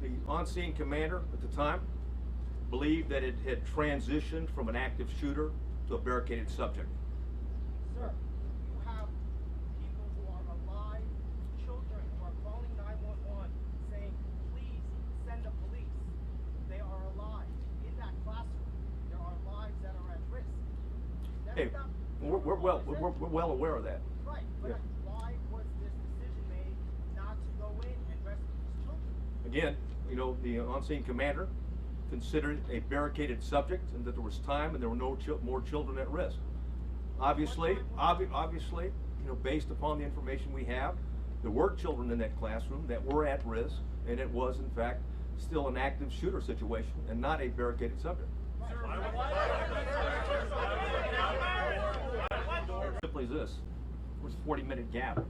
the on-scene commander at the time believed that it had transitioned from an active shooter to a barricaded subject. Sir, you have people who are alive, children who are calling 911 saying, please send the police. They are alive. In that classroom, there are lives that are at risk. Hey, we're well aware of that. Right, but Yeah. why was this decision made not to go in and rescue these children? Again, you know, the on-scene commander considered it a barricaded subject and that there was time and there were no more children at risk. Obviously, you know, based upon the information we have, there were children in that classroom that were at risk, and it was in fact still an active shooter situation and not a barricaded subject. Simply this, there was a 40-minute gap.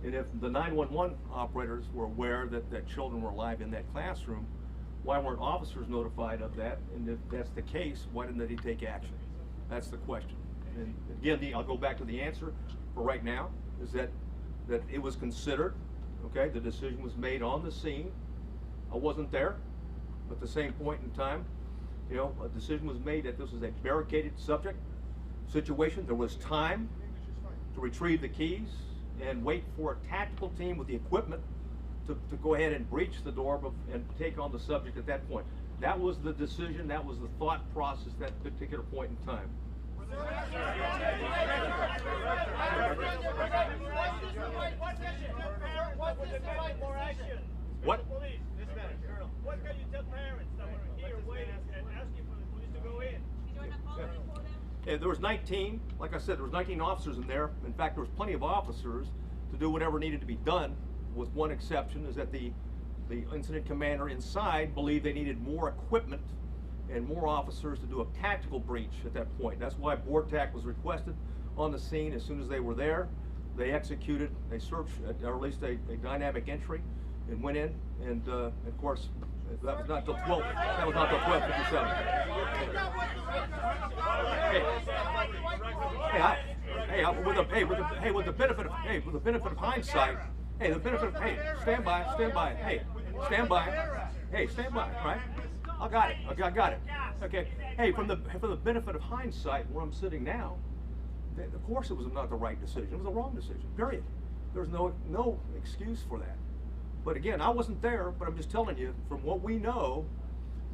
And if the 911 operators were aware that children were alive in that classroom, why weren't officers notified of that? And if that's the case, why didn't they take action? That's the question. And again, I'll go back to the answer for right now, is that it was considered, okay, the decision was made on the scene. I wasn't there, but at the same point in time, you know, a decision was made that this was a barricaded subject situation. There was time to retrieve the keys and wait for a tactical team with the equipment to go ahead and breach the door and take on the subject at that point. That was the decision, that was the thought process at that particular point in time. What? What can you tell parents that were here waiting and asking for the police to go in? Yeah, there was 19, like I said, there was 19 officers in there. In fact, there was plenty of officers to do whatever needed to be done, with one exception, is that the incident commander inside believed they needed more equipment and more officers to do a tactical breach at that point. That's why board tac was requested on the scene. As soon as they were there, they executed a search, or at least a dynamic entry, and went in, and of course, that was not till 12. That was not till 12:57. With the benefit of hindsight, stand by, right? I got it. Okay. Hey, from the benefit of hindsight, where I'm sitting now, of course it was not the right decision. It was the wrong decision. Period. There's no excuse for that. But again, I wasn't there, but I'm just telling you, from what we know,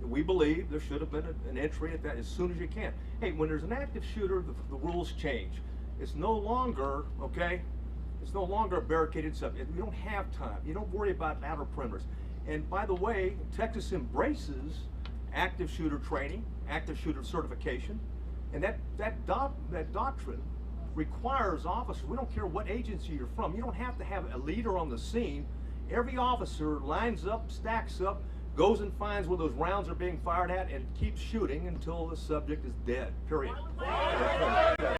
we believe there should have been an entry at that as soon as you can. Hey, when there's an active shooter, the rules change. It's no longer, okay, it's no longer a barricaded subject. We don't have time. You don't worry about outer perimeters. And by the way, Texas embraces active shooter training, active shooter certification, and that doctrine requires officers, we don't care what agency you're from, you don't have to have a leader on the scene. Every officer lines up, stacks up, goes and finds where those rounds are being fired at, and keeps shooting until the subject is dead, period.